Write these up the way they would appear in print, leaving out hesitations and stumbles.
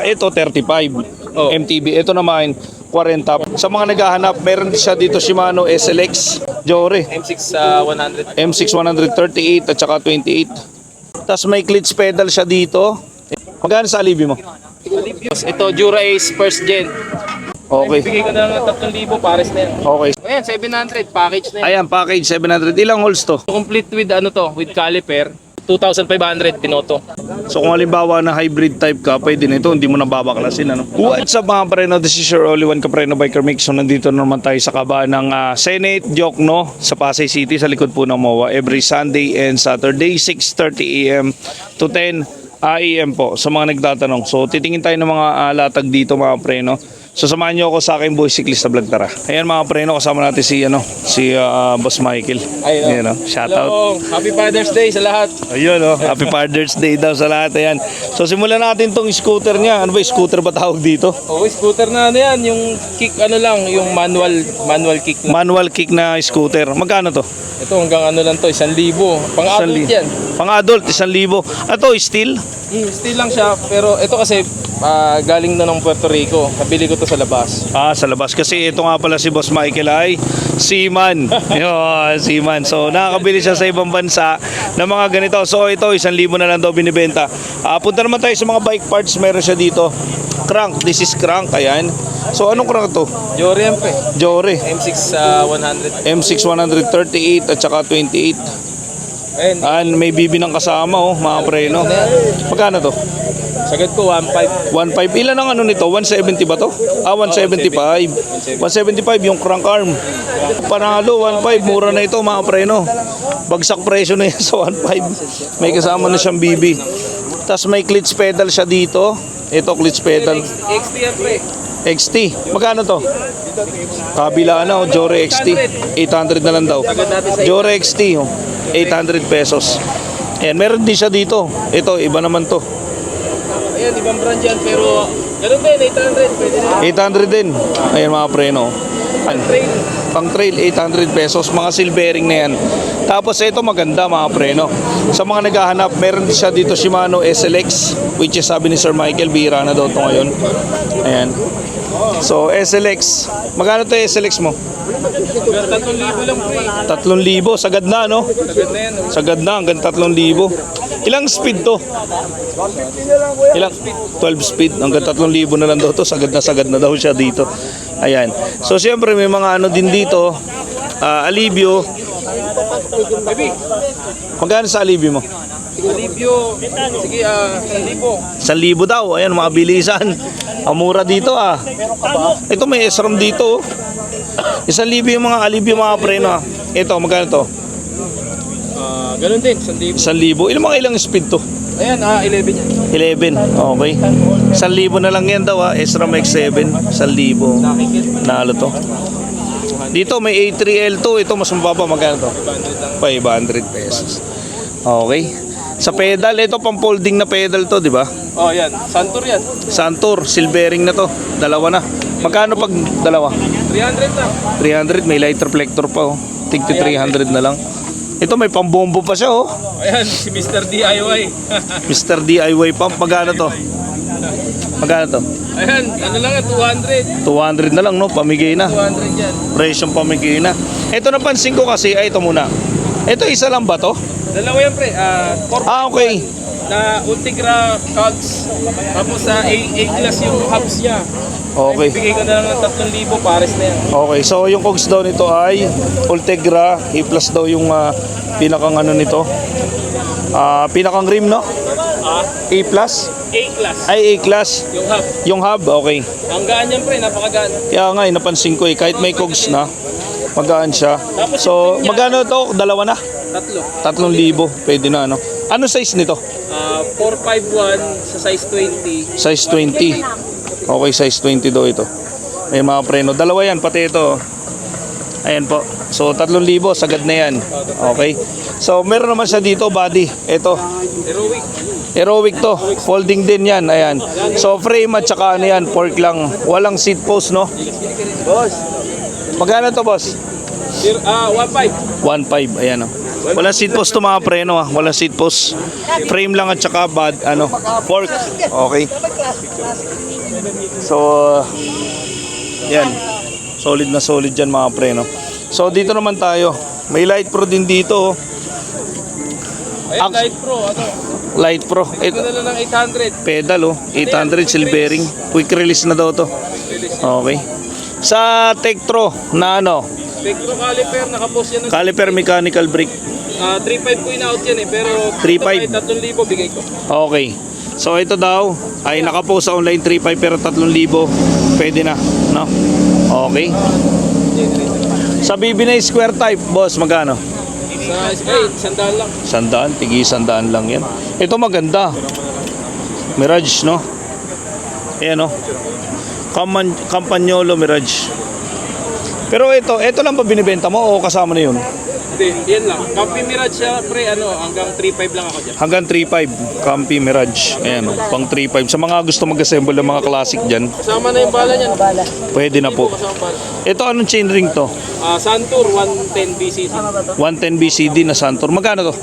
Ito 35 Oh. MTB. Ito naman 40. Sa mga naghahanap, meron din siya dito Shimano SLX Jore. M6 100. M6 138 at saka 28. Tapos may clutch pedal siya dito. Magkano sa alibi mo? Ito Dura Ace first gen. Okay. Bigay ko na ng 3,000 pares na yan. Okay. Ayan, 700 package na yan. Ayan, package 700. Ilang holes to? Complete with with caliper. 2,500 pinoto. So kung halimbawa na hybrid type ka, pwede na ito, hindi mo nababaklasin. Ano? What's up mga preno? This is your only one Kapreno Biker Mix. So nandito naman tayo sa kabaan ng Senate Diokno sa Pasay City sa likod po ng MOA. Every Sunday and Saturday, 6:30 AM to 10 AM po sa mga nagtatanong. So titingin tayo ng mga latag dito mga preno. So samahan niyo ako sa aking boy cyclist na vlog, tara. Ayan mga preno, kasama natin si Boss Michael. Ayun. Ayan, shout out. Hello, Happy Father's Day sa lahat. Ayun Happy Father's Day daw sa lahat. Ayan. So simulan natin tong scooter niya. Ano ba, scooter ba tawag dito? Scooter na yan, yung kick lang, yung manual kick na. Manual kick na scooter. Magkano to? Ito hanggang lang to, 1,000. Pang-adult yan. Pang-adult, 1,000. Ato, steel? Still lang siya, pero ito kasi galing na ng Puerto Rico. Nabili ko to sa labas. Sa labas. Kasi ito nga pala si Boss Michael ay seaman. Yun, seaman. So nakakabili siya sa ibang bansa ng mga ganito. So ito, 1,000 na lang daw binibenta. Punta naman tayo sa mga bike parts. Meron siya dito. Crank. This is crank. Ayan. So anong crank to? Jore yan pe. Jore. M6 100. M6 138 at saka 28. Ayun. May bibi ng kasama mga preno. Magkano to? Sagad ko 1.5. 1.5. Ilan ang ano nito? 170 ba to? 175. 175 yung crank arm. Panalo, 1.5. Mura na ito mga preno. Bagsak presyo na yan sa 1.5. May kasama na siyang bibi. Tapos may clutch pedal siya dito. Ito clutch pedal. XT yan pre. XT. Magkano to? Kabila na Jore XT. 800 na lang daw. Jore XT 800 pesos. Ayan, meron din siya dito. Ito, iba naman to. Ayan, ibang brand yan, pero ganun din, 800. Pwede din. 800 din. Ayan mga preno. Trail. Pang trail, 800 pesos. Mga silvering na yan. Tapos ito maganda mga preno. Sa mga naghahanap, meron siya dito Shimano SLX, which is sabi ni Sir Michael, bihira na daw ito ngayon. Ayan. So SLX, magkano to SLX mo? 3,000 lang pre. 3,000, sagad na no? Sagad na yan. Sagad na, hanggang 3,000. Ilang speed to? Ilang? 12 speed, hanggang 3,000 na lang daw to. Sagad na daw siya dito. Ayan. So siyempre may mga ano din dito, alibyo. Magkano sa alibyo mo? Alibyo. Sige, 1,000. 1,000 daw. Ayan, mga bilisan. Mura dito Ito may SRAM dito. 1,000 yung mga alibyo mga preno Ito, magkano to? Ganun din, 1,000. 1,000. Ilang speed to? Ayan, 11 yan. 11. Okay. 1,000 na lang yan daw SRAM X7. 1,000. Nalo to. Dito may A3L2. Ito mas mababa. Magkano to? 500 pesos. Okay. Sa pedal, ito pang folding na pedal to, di ba? Yan. Santur yan. Santur, silvering na to. Dalawa na. Magkano pag dalawa? 300 na. 300, may light reflector pa Tig 300 na lang. Ito may pambombo pa siya Ayan, si Mr. DIY. Mr. DIY pump. Magkano to? Magkano to? Ayan, ano lang yan, 200. 200 na lang pamigay na. 200 yan. Presyong pamigay na. Ito napansin ko kasi, ito muna. Ito isa lang ba to? Dalawa yan pre. Okay. Na Ultegra cogs. Tapos A-class yung hubs niya. Okay. Bigay ko na lang ng 3,000 pares na yan. Okay, so yung cogs daw nito ay Ultegra, A+ daw yung pinakang ano nito. Pinakang rim, no? A+? A-class. Ay, A-class. Yung hub. Yung hub, okay. Ang gaan yan pre, napakagaan. Kaya nga, napansin ko kahit may cogs na, magaan siya. So, magkano to? Dalawa na? 3,000. Pwede na, ano? Ano size nito? 451 sa size 20. Size 20. Okay, size 20 daw ito. May mga preno. Dalawa yan, pati ito. Ayan po. So, 3,000, sagad na yan. Okay. So, meron naman siya dito, body. Ito. Heroic to. Folding din yan. Ayan. So, frame at saka ano yan, fork lang. Walang seat post, no? Boss. Magkano to, boss? 1.5. 1.5. Ayan, oh. Wala seat post to mga preno ah. Wala seat post. Frame lang at saka fork. Okay. So, yan. Solid na solid dyan mga preno. So, dito naman tayo. May Light Pro din dito. Ayun, Light Pro, ano? Light Pro. Ito na lang ng 800. Pedal 800 silvering. Quick release na daw to. Okay. Sa Tektro na Tektro caliper, nakapost yan ng caliper mechanical brake. 3.5 ko in-out yan eh, pero 3.5. 3,000 bigay ko. Okay. So ito daw ay nakapost sa online 3.5 pero 3,000 pwede na, no? Okay. Sa BB9 square type, boss, magkano? Sa sandal lang. 100, tigi 100 lang yan. Ito maganda. Mirage, no? Ayan, no? Campagnolo Mirage. Pero ito lang ba binibenta mo o kasama na yun? Hindi, yan lang. Campy Mirage siya, pre, hanggang 3.5 lang ako dyan. Hanggang 3.5 Campy Mirage. Ayan, pang 3.5. Sa mga gusto mag-assemble ng mga classic dyan, Kasama na yung bala niyan. pwede na po. Kasama bala. Ito, anong chainring to? Santur 110 BCC. 110 BCD na Santor. Magkano to?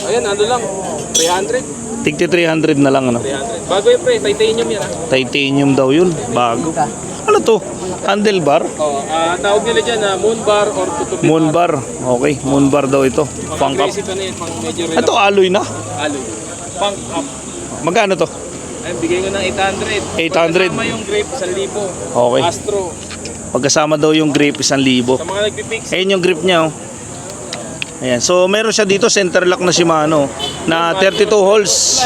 Ayan, lang. 300. Tigti 300 na lang, ano? 300. Bago yun, pre. Titanium yan, Titanium daw yun. Bago. Ano to? Handlebar? Tawag nila dyan, moon bar or tutubi. Moon bar. Okay, moon bar daw ito. Pang up. Aggressive na yan, pang medyo relax. Ito, alloy na. Alloy. Pang up. Magkano to? Ay, bigay ko ng 800. 800. Kasama yung grip, 1,000. Okay. Astro. Pagkasama daw yung grip, 1,000. Sa mga nagpipix. Ayan yung grip niya, oh. Ayan. So, meron siya dito, center lock na Shimano, na 32 holes.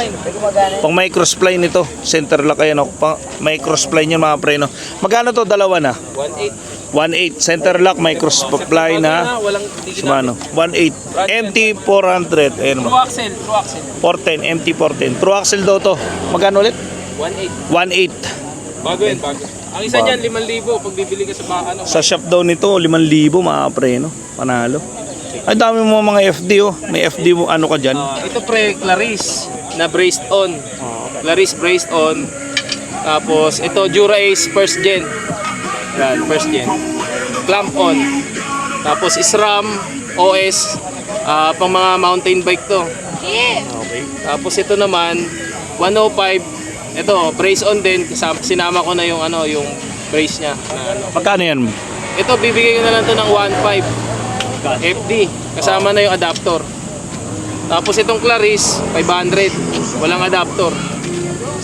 Pang microspline ito. Center lock, ayan, oh. Pang microspline yan, mga preno. Magkano to? Dalawa na? 1.8. 1.8. Center lock, microspline na Walang Shimano. 1.8. MT400. Ayan True mo. axle, true axle. 410, MT410. True axle daw to. Magkano ulit? 1.8. 1.8. Bago yan, bago. Ang isa niyan, 5,000 pag bibili ka sa baka. Sa shop daw nito, 5,000 mga preno. Panalo. Ay dami mo mga FD, oh. May FD mo, ano ka dyan? Ito pre, Clarice na braced on. Clarice braced on. Tapos ito Dura Ace first gen. Yan, first gen. Clamp on. Tapos SRAM OS pang mga mountain bike to. Okay. Tapos ito naman 105. Ito, brace on din. Sinama ko na yung yung brace niya na Magkano yan? Ito bibigay ko na lang to ng 1.5. FD, kasama na yung adapter. Tapos itong Clarice, 500. Walang adapter.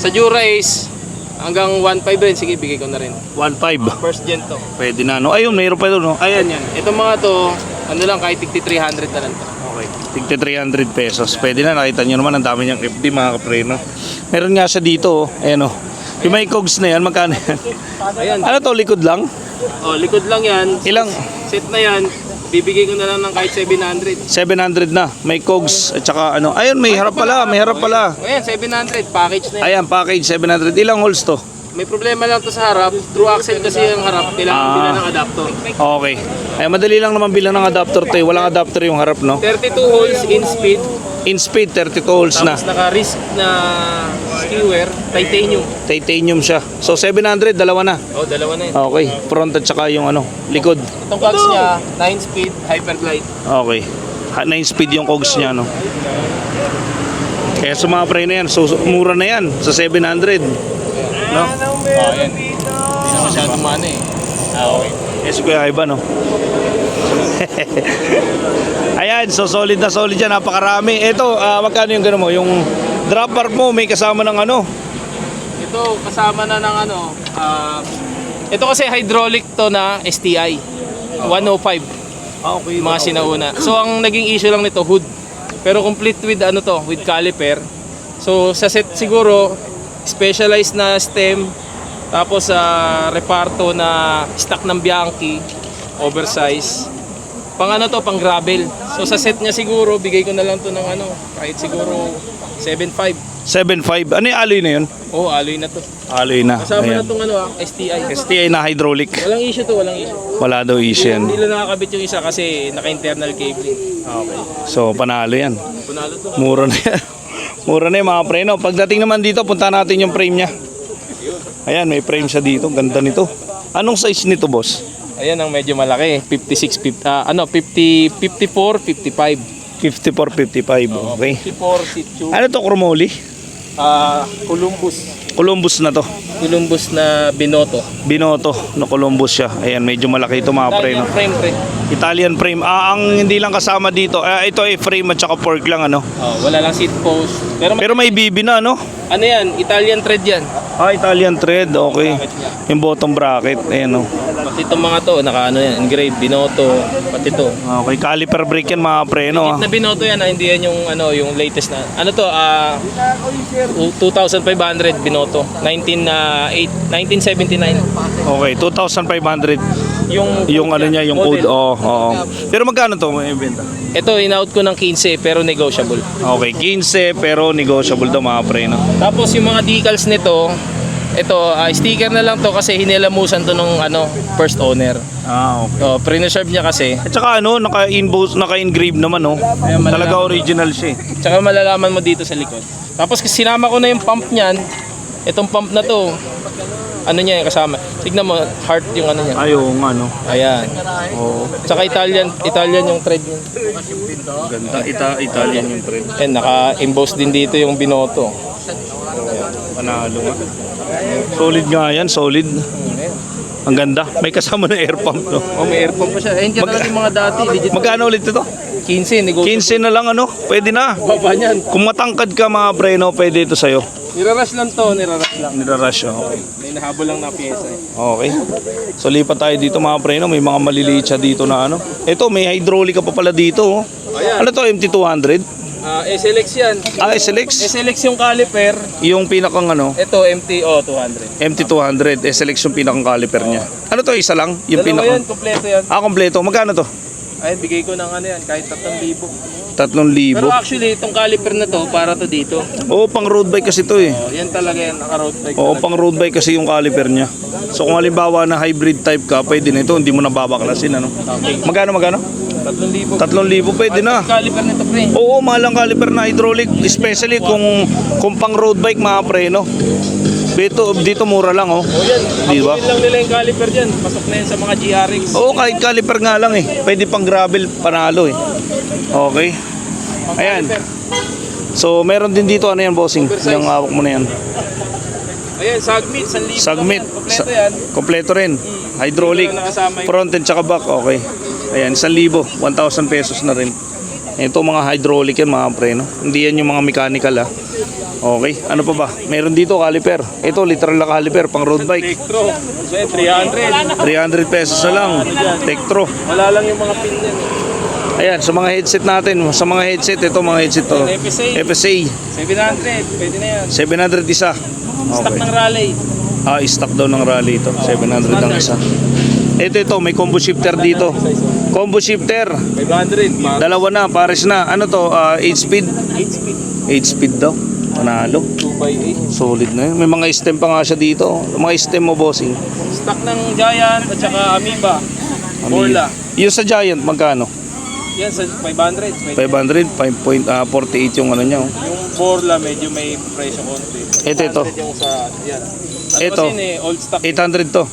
Sa Dura Ace, hanggang 1.5 rin. Sige, bigay ko na rin. 1.5. First gen to. Pwede na, no? Ayun, mayroon pa doon, no? Ayan yan. Itong mga to, lang, kahit tigti 300 na lang to. Okay. Tigti 300 pesos. Pwede na, nakita nyo naman, ang dami niyang FD, mga kapreno. Meron nga siya dito, oh. Ayan, oh. Yung may cogs na yan, magkano yan? Ayan. Ano to, likod lang? Likod lang yan. Ilang? Set na yan. Bibigay ko na lang ng kahit 700. 700 na. May cogs, at saka ano. Ayun, may harap pala, may harap pala. Ayan, 700. Package na yan. Ayan, package, 700. Ilang holes to? May problema lang to sa harap. True axle kasi yung harap. Kailangan bilan ng adapter. Okay. Ay, madali lang naman bilang ng adapter to, eh. Walang adapter yung harap, no? 32 holes in speed. In speed, 32 holes na. Tapos naka-risk na skewer, titanium. Titanium siya. So 700, dalawa na. Dalawa na yun. Okay, front at saka yung likod. Itong cogs niya, 9 speed, hyperglide. Okay. 9 speed yung cogs niya, no. Kaya sa mga pre na yan, so mura na yan sa 700. No? Yan. Hindi na masyadong mana eh. Okay. Yes, Kuya Ivan, no. Ayan, so solid na solid yan, napakarami. Ito, magkano yung gano'n mo? Yung drop bar mo, may kasama ng ano? Ito, kasama na ng ito kasi hydraulic to na STI. 105. Okay. Mga sinauna. So, ang naging issue lang nito, hood. Pero complete with with caliper. So, sa set siguro, specialized na stem. Tapos, reparto na stock ng Bianchi. Oversize. Pang pang gravel. So sa set niya siguro, bigay ko na lang to ng kahit siguro 7.5. 7.5. Ano yung alloy na yun? Alloy na to. Alloy na. Kasama na Ayan. tong STI. STI na hydraulic. Walang issue to, walang issue. Wala daw issue yan. Hindi lang nakakabit yung isa kasi naka-internal cabling. Okay. So, panalo yan. Punalo to. Mura na yan. Mura na yung mga preno. Pagdating naman dito, punta natin yung frame niya. Ayan, may frame siya dito. Ganda nito. Anong size nito, boss? Ayan ang medyo malaki. 56, 50, 54, 55. 54, 55. Okay. 54 Shih Tzu. Ano to, Chromoly? Columbus na to. Columbus na Binoto. Binoto na Columbus siya. Ayan, medyo malaki ito mga pre. Italian No? frame pre. Italian frame. Ang hindi lang kasama dito, ito ay frame at saka fork lang ano. Wala lang seat post. Pero may BB na ano. ano yan, Italian thread yan. Italian thread, okay. Bracket niya. Yung bottom bracket, ayan o. Pati itong mga to, naka ano yan, engraved, Binoto, pati to. Okay, caliper brake yan mga pre, no? Na Binoto yan, hindi yan yung ano, yung latest na. Ano to, 2,500 Binoto, 1979. Okay, 2,500 yung ano niya, yung code. model. Oo. Pero magkano to may benta? Ito, in-out ko ng 15 pero negotiable. Okay, 15 pero negotiable daw mga pre, no? Tapos yung mga decals nito, ito, sticker na lang to kasi hinilamusan to nung ano, first owner. Okay. Pre-reserve niya kasi. At saka ano, naka-engrave naman, no? malalaman. Talaga original siya. Tsaka malalaman mo dito sa likod. Tapos sinama ko na yung pump niyan. Itong pump na to, ano niya yung kasama. Tignan mo, heart yung ano niya. Ayun, ano. Ayan. Oo. Tsaka Italian yung thread niya. Ganda. Italian yung thread. And naka-emboss din dito yung Binoto. Panalo nga. Solid nga yan, solid. Ang ganda. May kasama na air pump, no? May air pump pa siya. Ayun dyan natin yung mga dati. Legit. Magkano ulit ito? 15, negotiable. 15 na lang, ano? Pwede na. Baba niyan. Kung matangkad ka mga pre, no, pwede ito sa'yo. Nirarush lang to, nirarush lang. Nirarush, okay. May nahabol lang na pyesa eh. Okay. So lipat tayo dito mga pre, no? May mga maliliit siya dito na ano. Ito, may hydraulic ka pa pala dito, oh. Ayan. Ano to, MT200? SLX yan. SLX? SLX yung caliper. Yung pinakang ano, Ito, MTO 200. MT200. SLX yung pinakang caliper niya. Ano to, isa lang? Yung Dalawa pinakang... yan, kompleto yan. Kompleto. Magkano to? Ayun, bigay ko ng ano yan, kahit 3,000. 3,000. Pero actually, itong caliper na to, para to dito. Oo, pang road bike kasi to eh. Yan talaga yan, naka-road bike Oo, talaga. pang road bike kasi yung caliper niya. So kung halimbawa na hybrid type ka, pwede na ito, hindi mo na babaklasin, ano? Okay. Magkano? 3,000. 3,000 pwede na. Caliper nito, pre. Oo, mahal ang caliper na hydraulic, especially kung pang road bike mga pre, no? Dito mura lang, oh. O yan, Di ba? habutin lang nila yung caliper dyan. Pasok na yan sa mga GRX. Oo, kahit caliper nga lang eh. Pwede pang gravel, panalo eh. Okay. Ayan. So, meron din dito, ano yan, bossing? Yung hawak mo na yan. Ayan, Sagmit, 1,000. Sagmit. Kompleto yan. Kompleto rin. Hydraulic. Dito na nakasama yung- Front and tsaka back. Okay. Ayan, 1,000. 1,000 pesos na rin. Ito mga hydraulic yan mga pre, no? Hindi yan yung mga mechanical ah. Okay. Ano pa ba? Meron dito caliper. Ito literal na caliper pang road bike. Tektro. 300. 300 pesos na lang. Tektro. Wala lang yung mga pin yan. Ayan, sa mga headset natin. Sa mga headset, ito mga headset to. FSA. FSA. 700. Pwede na yan. 700 isa. Stock Okay. ng rally. Stock daw ng rally ito. 700 ang isa. Ito, may combo shifter dito. Combo shifter. 500. Dalawa na, pares na. Ano to? 8 speed. 8 speed. 8 speed daw. Panalo. 2x8. Solid na yun. May mga stem pa nga siya dito. Mga stem mo, bossing. Stock ng Giant at saka Amoeba. Borla. Yung sa Giant, magkano? Yan sa 500. 500, 5.48 yung ano niya. Oh. Yung Borla medyo may presyo konti. Ito. 500 yung sa yan. Ito. Kasi yun old stock. 800 to.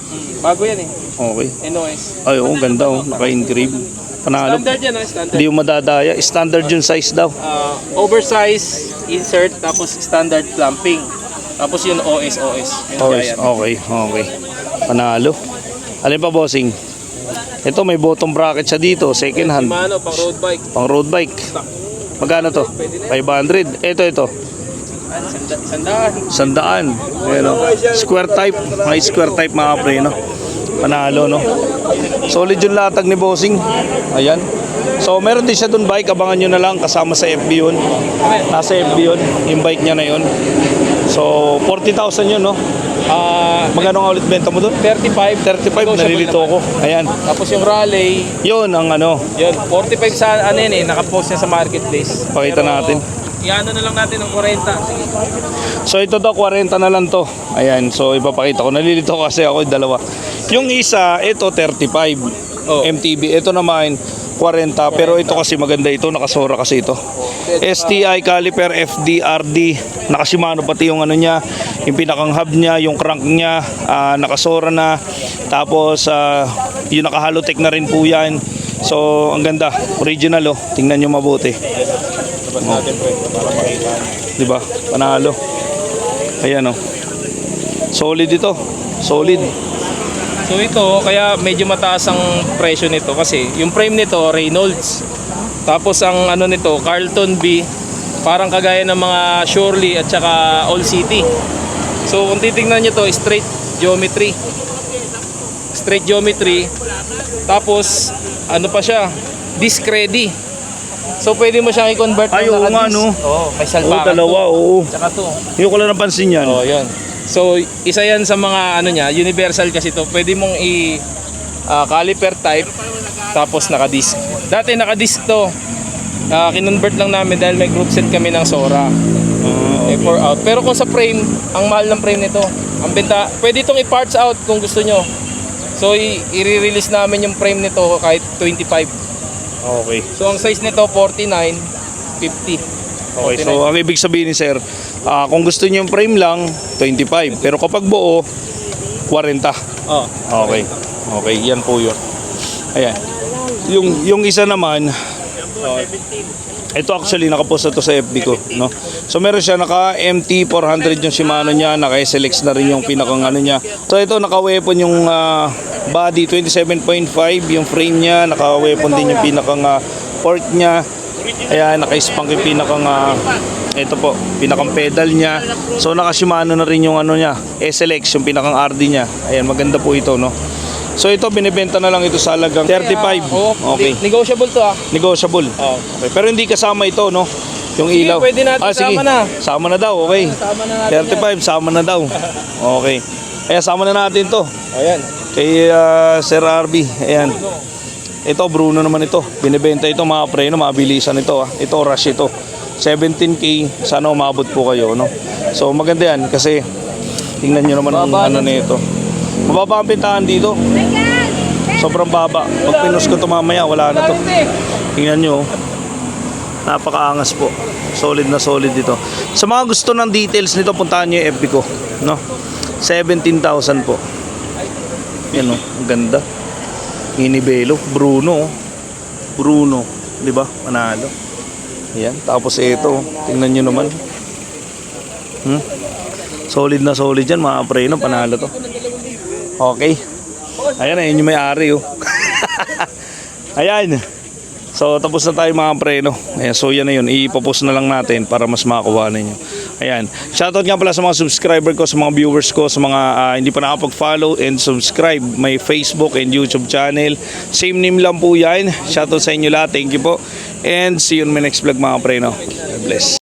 Bago yan eh. Okay. NOS. Ay, oo, ganda oh. Naka-engrave. Panalo. Standard yan standard. Hindi yung madadaya. Standard yung size daw. Oversize insert tapos standard clamping. Tapos yun OS. Yung Giant. Okay. Panalo. Alin pa, bossing? Ito, may bottom bracket siya dito. Second hand. Shimano pang road bike. Pang road bike. Magkano to? 500. Ito. Sandaan. 100. Ayan, oh. Square type. May square type mga pre, no? Panalo, no? Solid yung latag ni bossing. Ayan. So, meron din siya dun bike. Abangan nyo na lang. Kasama sa FB yun. Nasa FB yun. Yung bike niya na yun. So, 40,000 yun, no? Magkano nga ulit benta mo dun? 35. 35. Nalilito ako. Ayan. Tapos yung Raleigh, Yun ang ano. yun, 45 sa ano yun nakapost niya sa marketplace. Pakita natin. Iano na lang natin ng 40. Sige. So ito daw 40 na lang to. Ayan, so ipapakita ko. Nalilito kasi ako yung dalawa. Yung isa, ito 35. Oh. MTB. Ito naman 40, pero ito kasi maganda ito, nakasora kasi ito. STI caliper FDRD, naka-Shimano pati yung ano niya, yung pinakang hub niya, yung crank niya, nakasora na. Tapos yung naka-Halotech na rin po yan. So, ang ganda. Original oh. Tingnan nyo mabuti. Labas natin pre, para makita nyo. Di ba? Panalo. Ayan oh. Solid ito. Solid. So ito, kaya medyo mataas ang presyo nito kasi yung frame nito, Reynolds. Tapos ang ano nito, Carlton B, parang kagaya ng mga Surely at saka All City. So kung titingnan nyo to, straight geometry. Straight geometry. Tapos, ano pa siya, disc ready. So pwede mo siyang i-convert Ay, oo nga, no? Oo, may Oo, salpakan dalawa, to. oo. Tsaka to. Hindi ko lang napansin yan. Oh, yun. So, isa yan sa mga ano niya, universal kasi to. Pwede mong caliper type tapos naka-disc. Dati naka-disc to. Kinonvert lang namin dahil may group set kami ng Sora. For out. Pero kung sa frame, ang mahal ng frame nito. Ang benta, pwede itong i-parts out kung gusto nyo. So, i-release namin yung frame nito kahit 25. Okay. So, ang size nito 49, 50. Okay, so ang ibig sabihin ni sir, kung gusto niyo yung frame lang, 25. Pero kapag buo, 40. Oh. Okay. Okay, yan po yun. Ayan. Yung isa naman, ito actually nakapost na to sa FB ko, no? So meron siya naka MT400 yung Shimano niya, naka SLX na rin yung pinakang ano niya. So ito naka-weapon yung body 27.5, yung frame niya, naka-weapon din yung pinakang fork niya. Ayan, naka-spank yung pinakang ito po, pinakang pedal niya. So naka Shimano na rin yung ano niya, SLX yung pinakang RD niya. Ayan, maganda po ito, no? So ito binebenta na lang ito sa halagang 35. Okay. Negotiable to Negotiable. Oh. Okay. Pero hindi kasama ito, no? Yung Sige, ilaw. pwede natin sige. sama na. Sama na daw, okay. Sama na natin 35, sama na daw. Okay. Kaya sama na natin to. Ayan. Kay Sir RB. Ayan. Ito, Bruno naman ito. Binibenta ito mga preno, mabilisan ito. Ito, rush ito. 17K. Sana umabot po kayo, no? So maganda yan kasi tingnan nyo naman ang ano nito. Mababa ang pintahan dito. Sobrang baba. Pag pinos ko ito mamaya, wala na to. Tingnan nyo. Napakaangas po. Solid na solid dito. Sa mga gusto ng details nito, puntahan nyo yung FB ko. No? 17,000 po. Yan o. Ang ganda. Inibelo. Bruno. Bruno. Diba? Manalo. Yan. Tapos ito. Tingnan nyo naman. Solid na solid yan mga preno. Panalo to. Okay. Ayan, ayun yung may-ari oh. Ayan. So tapos na tayo mga preno. Ayan, so yan na yun. Ipopost na lang natin para mas makakuha ninyo. Ayan. Shoutout nga pala sa mga subscriber ko, sa mga viewers ko, sa mga hindi pa nakapag-follow and subscribe. May Facebook and YouTube channel. Same name lang po yan. Shoutout sa inyo lahat. Thank you po. And see you in my next vlog mga preno. God bless.